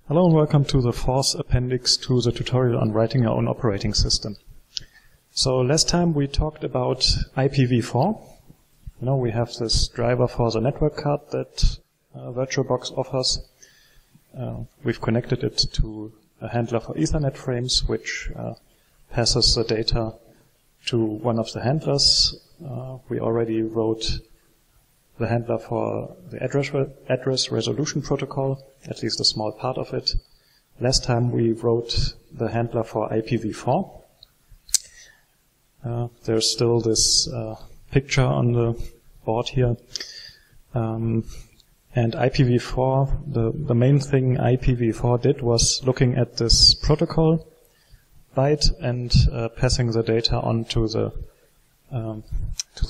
Hello and welcome to the fourth appendix to the tutorial on writing your own operating system. So last time we talked about IPv4. You know, we have this driver for the network card that VirtualBox offers. We've connected it to a handler for Ethernet frames, which passes the data to one of the handlers. We already wrote the handler for the address resolution protocol, at least a small part of it. Last time we wrote the handler for IPv4. There's still this picture on the board here. And IPv4, the main thing IPv4 did was looking at this protocol byte and passing the data on to the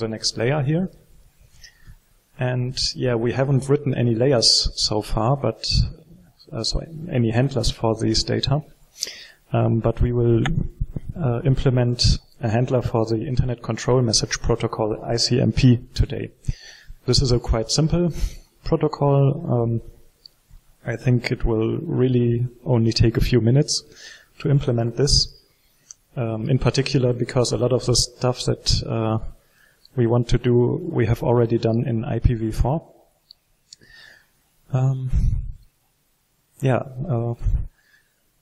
next layer here. And yeah, we haven't written any layers so far, but so any handlers for these data. But we will implement a handler for the Internet Control Message Protocol, ICMP, today. This is a quite simple protocol. I think it will really only take a few minutes to implement this. In particular, because a lot of the stuff that we want to do, we have already done in IPv4.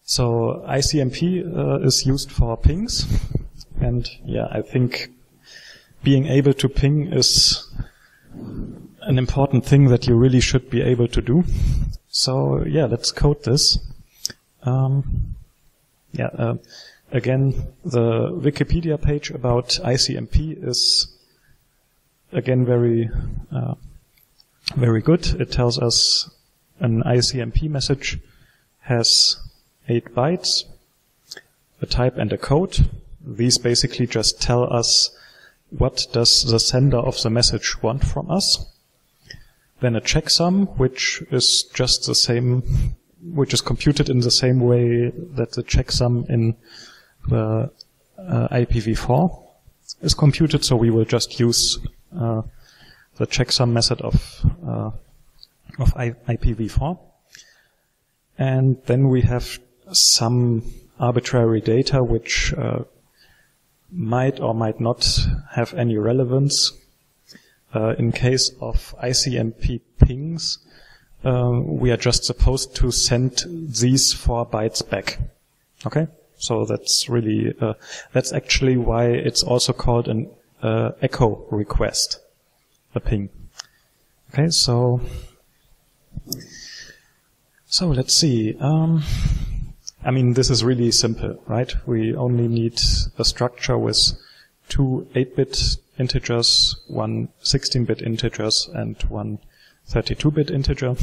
So ICMP is used for pings, and yeah, I think being able to ping is an important thing that you really should be able to do. So yeah, let's code this. Again, the Wikipedia page about ICMP is again very good. It tells us an ICMP message has 8 bytes, a type and a code. These basically just tell us what does the sender of the message want from us. Then a checksum, which is just the same, which is computed in the same way that the checksum in the IPv4 is computed. So we will just use the checksum method of IPv4. And then we have some arbitrary data which might or might not have any relevance. In case of ICMP pings, we are just supposed to send these 4 bytes back. Okay? So that's really, that's actually why it's also called an echo request, a ping. Okay, so let's see. I mean, this is really simple, right? We only need a structure with 2 8-bit integers, 1 16-bit integers, and 1 32-bit integer.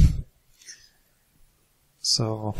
So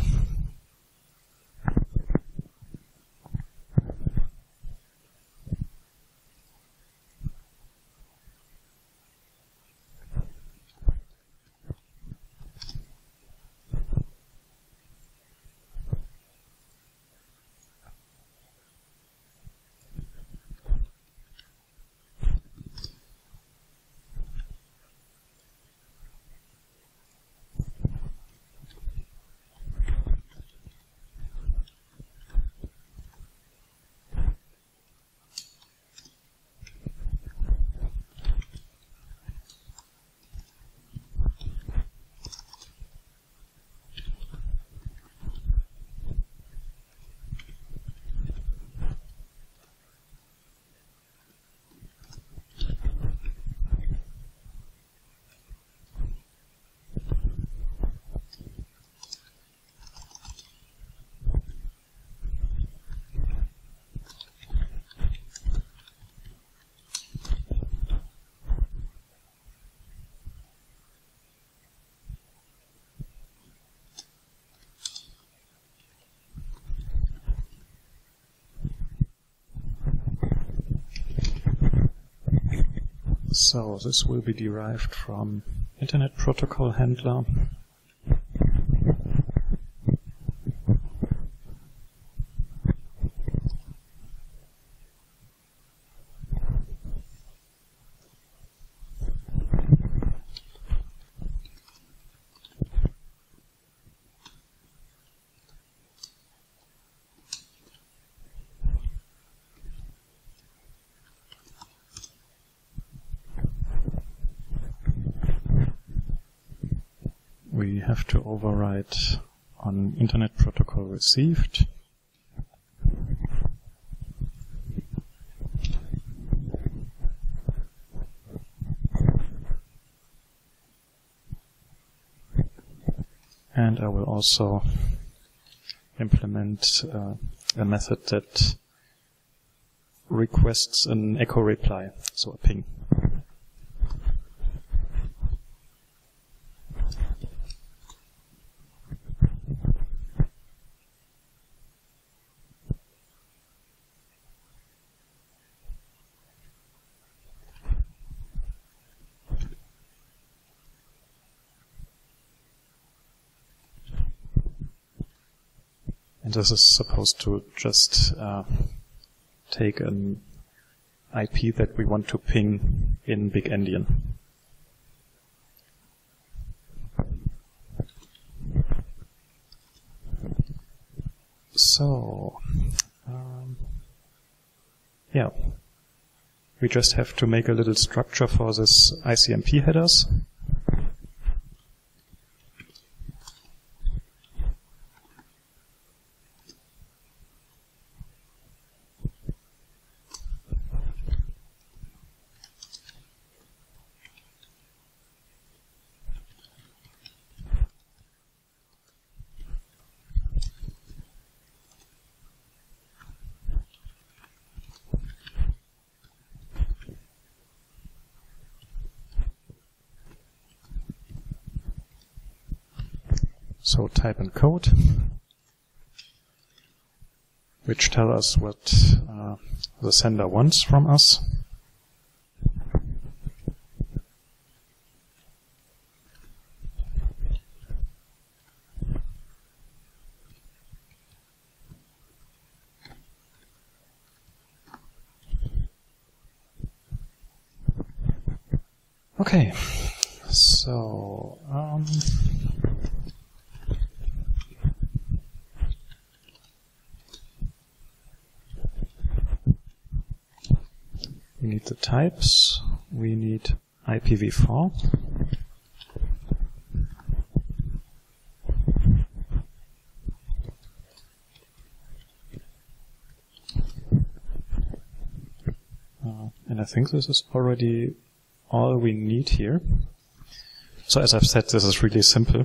this will be derived from Internet Protocol Handler. we have to override on Internet Protocol received. And I will also implement a method that requests an echo reply, so a ping. And this is supposed to just take an IP that we want to ping in Big Endian. So, yeah, we just have to make a little structure for this ICMP headers. So type in code, which tell us what the sender wants from us. Okay, so we need the types, we need IPv4. And I think this is already all we need here. So as I've said, this is really simple.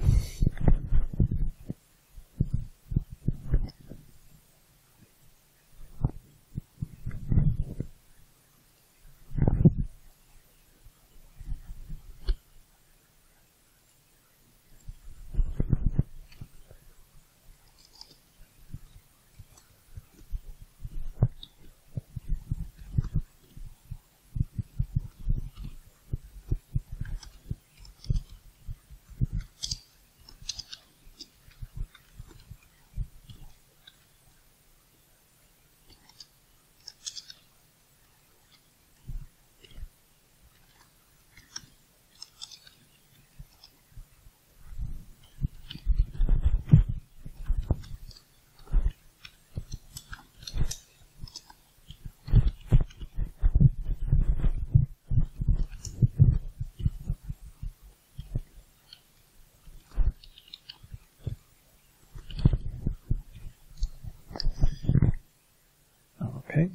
Okay.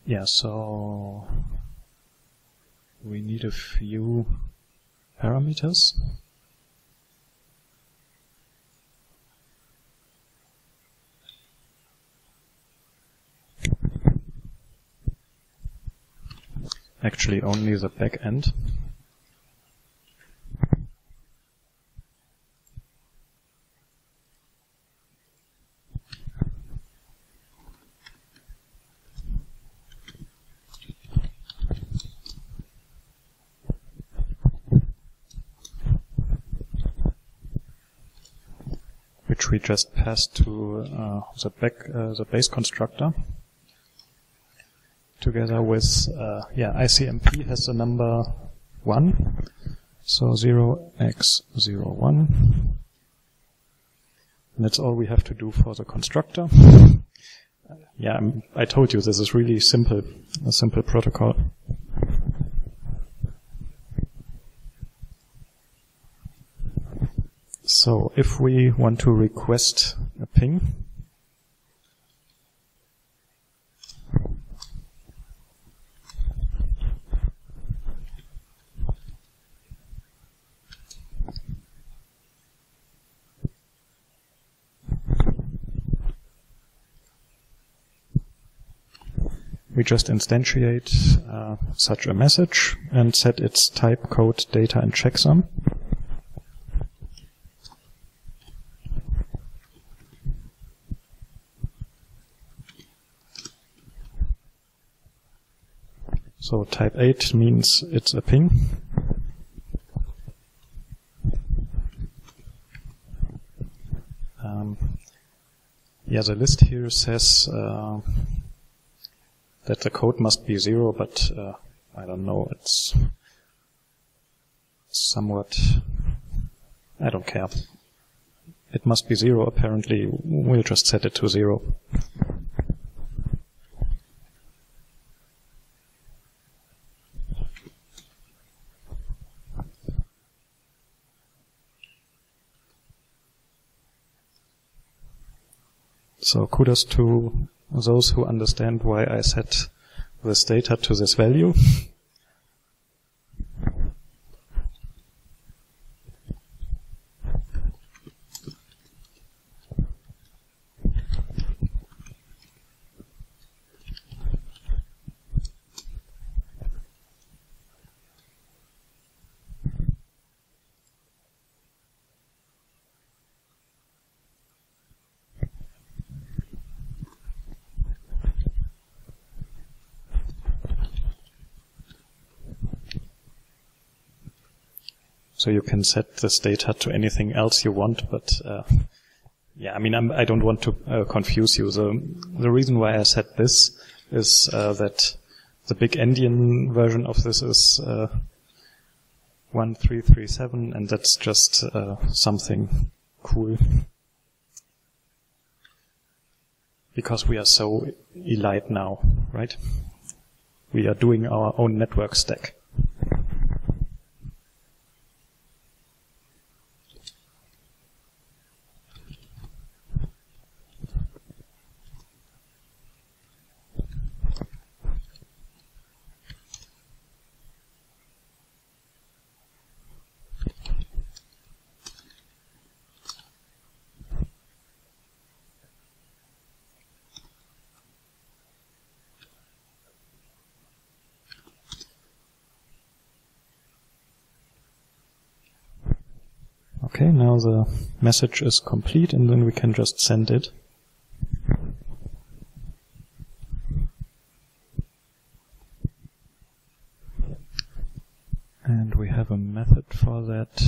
Yeah, so we need a few parameters. Actually, only the back end. Which we just passed to the base constructor, together with ICMP has the number 1, so 0x01, and that's all we have to do for the constructor. yeah, I told you this is really simple, a simple protocol. So if we want to request a ping, we just instantiate such a message and set its type, code, data, and checksum. So type 8 means it's a ping. Yeah, the list here says that the code must be 0, but I don't know, it's somewhat, I don't care. It must be 0 apparently, we'll just set it to 0. So kudos to those who understand why I set this data to this value. So you can set this data to anything else you want, but yeah, I mean, I don't want to confuse you. The reason why I set this is that the big Endian version of this is 1337, and that's just something cool. Because we are so elite now, right? We are doing our own network stack. Okay, now the message is complete, and then we can just send it. And we have a method for that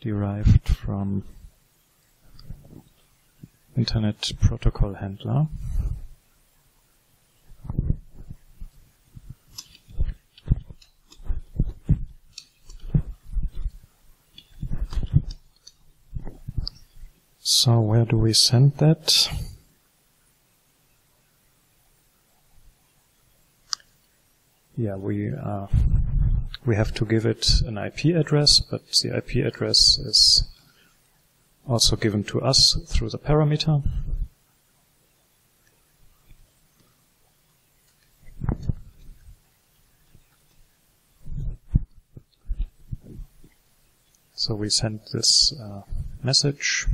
derived from Internet Protocol Handler. So where do we send that? Yeah, we have to give it an IP address, but the IP address is also given to us through the parameter. So we send this message.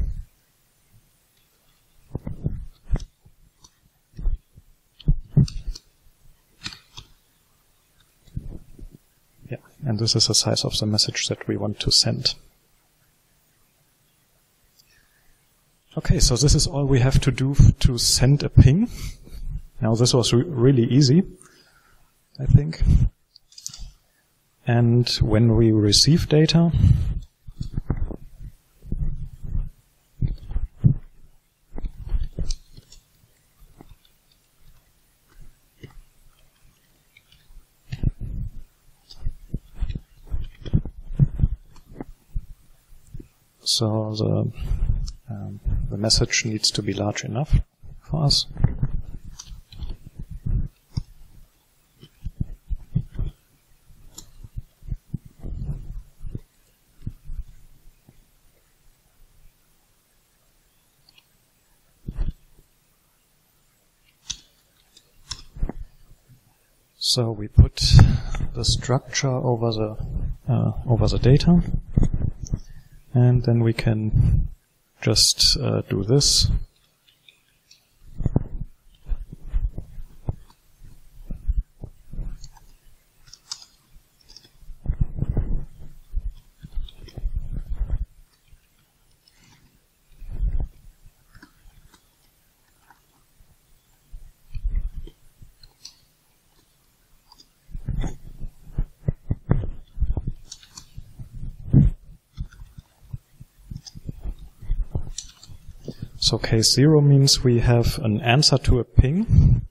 Yeah, and this is the size of the message that we want to send. Okay, so this is all we have to do to send a ping. Now this was really easy, I think. And when we receive data, so the message needs to be large enough for for us. So we put the structure over the data, and then we can just do this. So case 0 means we have an answer to a ping.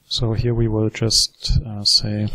So here we will just say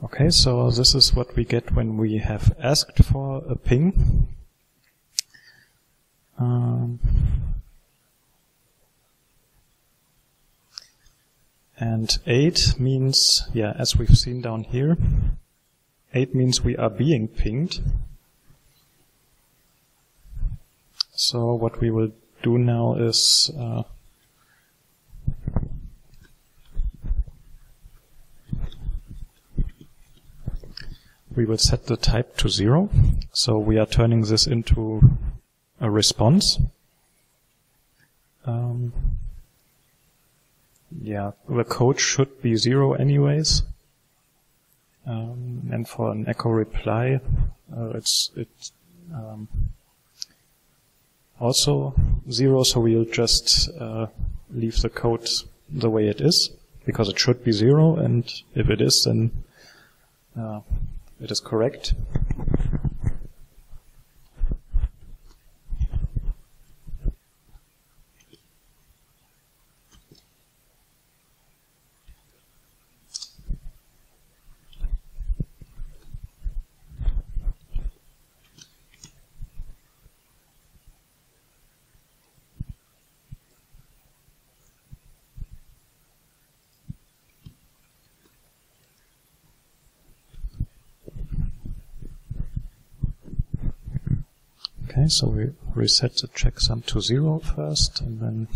okay, so this is what we get when we have asked for a ping. And 8 means, yeah, as we've seen down here, 8 means we are being pinged. So what we will do now is we will set the type to 0. So we are turning this into a response. Yeah, the code should be 0 anyways. And for an echo reply, it's also 0, so we'll just leave the code the way it is, because it should be 0, and if it is, then it is correct. Okay, so we reset the checksum to 0 first, and then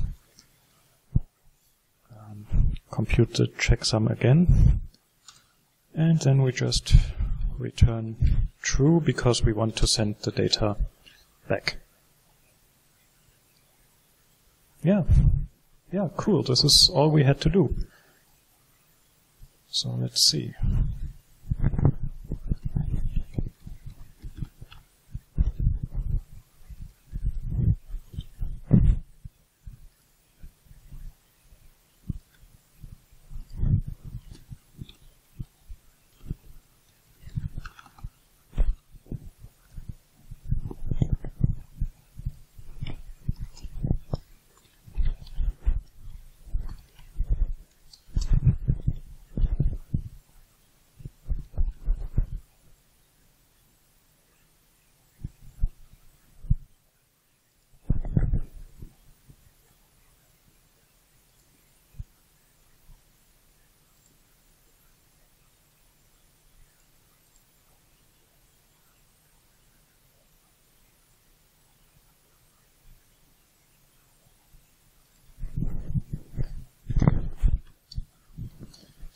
compute the checksum again. And then we just return true because we want to send the data back. Yeah, cool. This is all we had to do. So let's see.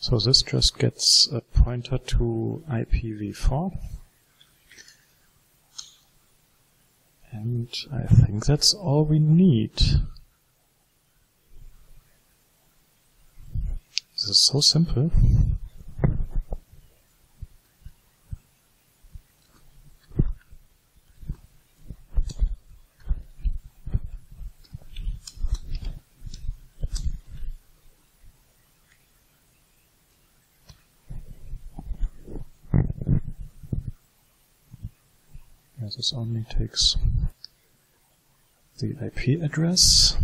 So this just gets a pointer to IPv4. And I think that's all we need. This is so simple. This only takes the IP address.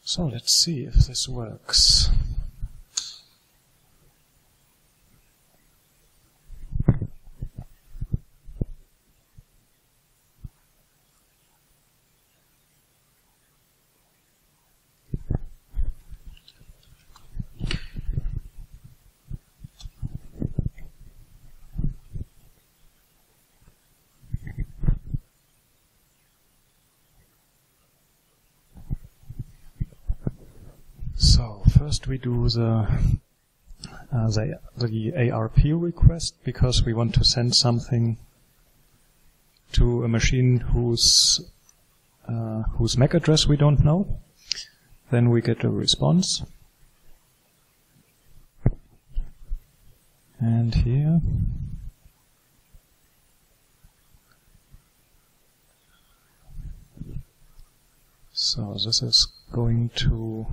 So let's see if this works. So first we do the ARP request, because we want to send something to a machine whose MAC address we don't know. Then we get a response. And here so this is going to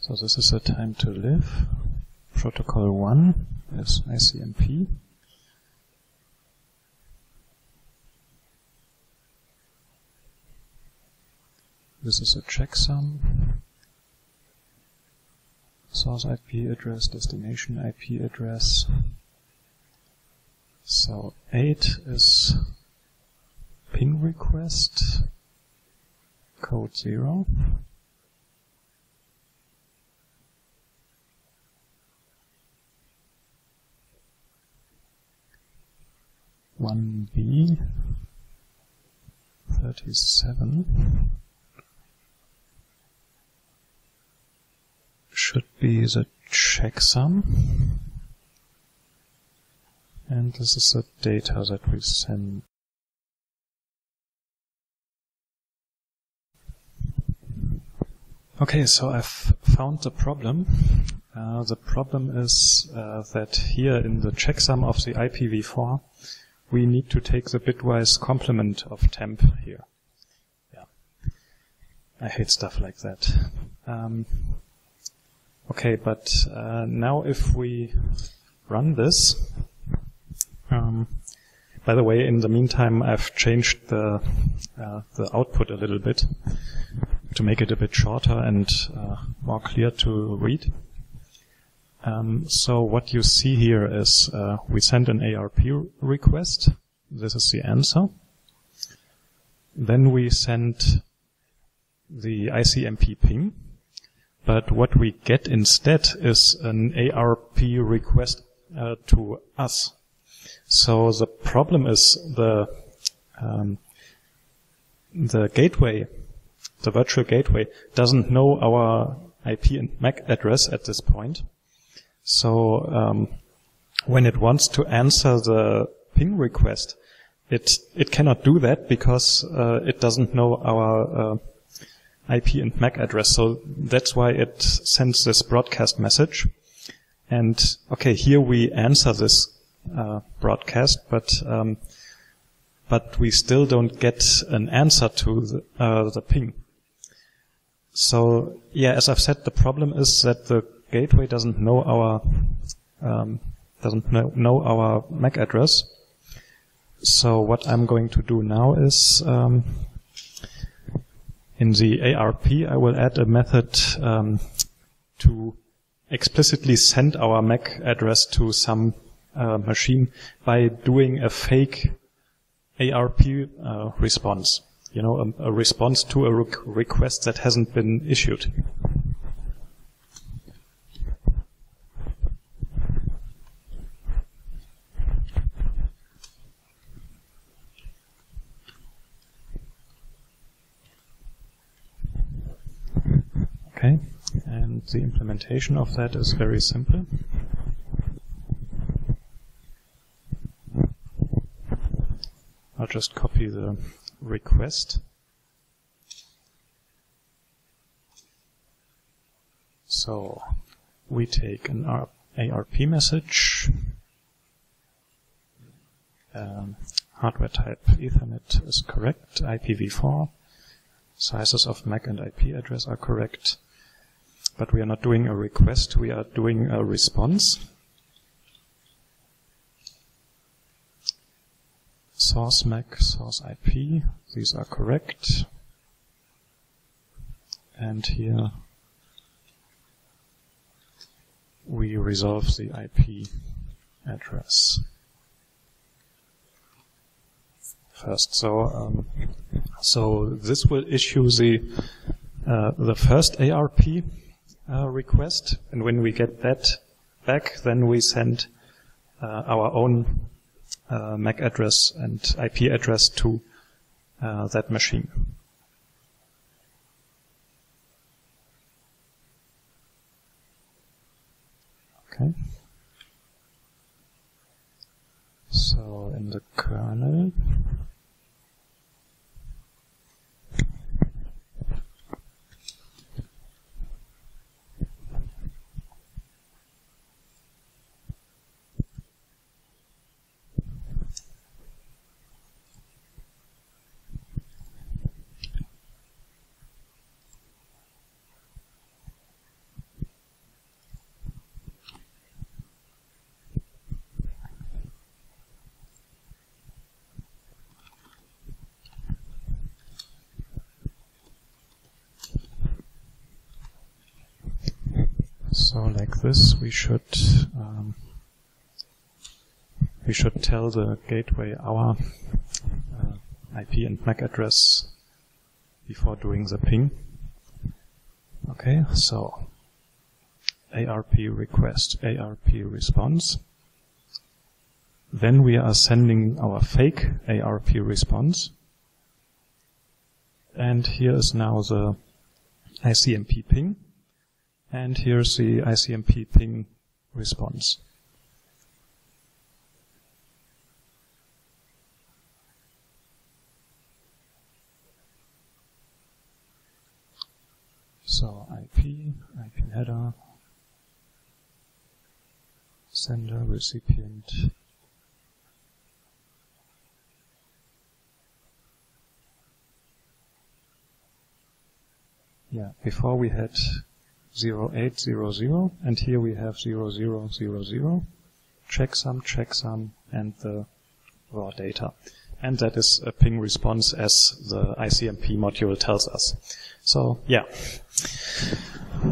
so this is a time to live. Protocol 1 is ICMP. This is a checksum. Source IP address, destination IP address. So 8 is ping request, code 0. 1B 37 should be the checksum, and this is the data that we send. Okay, so I've found the problem. The problem is that here in the checksum of the IPv4 we need to take the bitwise complement of temp here. Yeah, I hate stuff like that. Okay, but now if we run this, by the way, in the meantime, I've changed the output a little bit to make it a bit shorter and more clear to read. So what you see here is we send an ARP request. This is the answer. Then we send the ICMP ping. But what we get instead is an ARP request to us. So the problem is the gateway, the virtual gateway, doesn't know our IP and MAC address at this point. So when it wants to answer the ping request, it cannot do that because it doesn't know our IP and MAC address. So that's why it sends this broadcast message. And okay, here we answer this broadcast, but we still don't get an answer to the ping. So yeah, as I've said, the problem is that the gateway doesn't know our MAC address. So what I'm going to do now is in the ARP I will add a method to explicitly send our MAC address to some machine by doing a fake ARP response. a response to a request that hasn't been issued. Okay, and the implementation of that is very simple. I'll just copy the request. So we take an ARP message. Hardware type Ethernet is correct. IPv4. Sizes of MAC and IP address are correct. But we are not doing a request, we are doing a response. Source MAC, source IP, these are correct. And here we resolve the IP address first. So this will issue the first ARP request, and when we get that back, then we send our own MAC address and IP address to that machine. Okay. So in the kernel, so like this, we should tell the gateway our IP and MAC address before doing the ping. Okay, so ARP request, ARP response. Then we are sending our fake ARP response. And here is now the ICMP ping. And here's the ICMP ping response. So IP header, sender, recipient. Yeah, before we had 0800, and here we have 0000, checksum, and the raw data. And that is a ping response as the ICMP module tells us. So, yeah.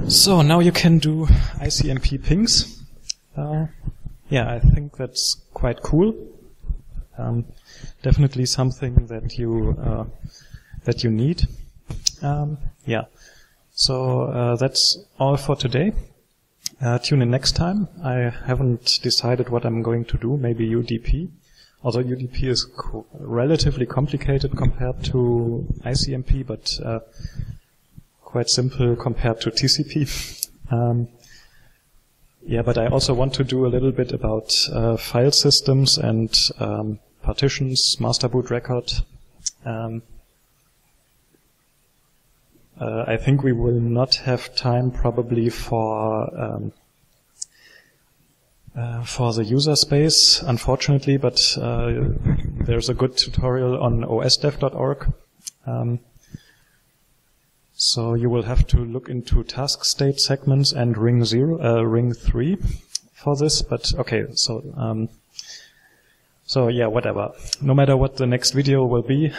So now you can do ICMP pings. Yeah, I think that's quite cool. Definitely something that you need. Yeah. So that's all for today. Tune in next time. I haven't decided what I'm going to do. Maybe UDP. Although UDP is relatively complicated compared to ICMP, but quite simple compared to TCP. Yeah, but I also want to do a little bit about file systems and partitions, master boot record. I think we will not have time probably for the user space, unfortunately, but there's a good tutorial on osdev.org. So you will have to look into task state segments and ring 3 for this. But okay, so yeah, whatever. No matter what the next video will be,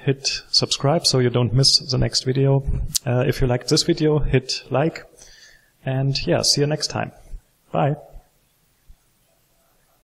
hit subscribe so you don't miss the next video. If you liked this video, hit like. And yeah, see you next time. Bye.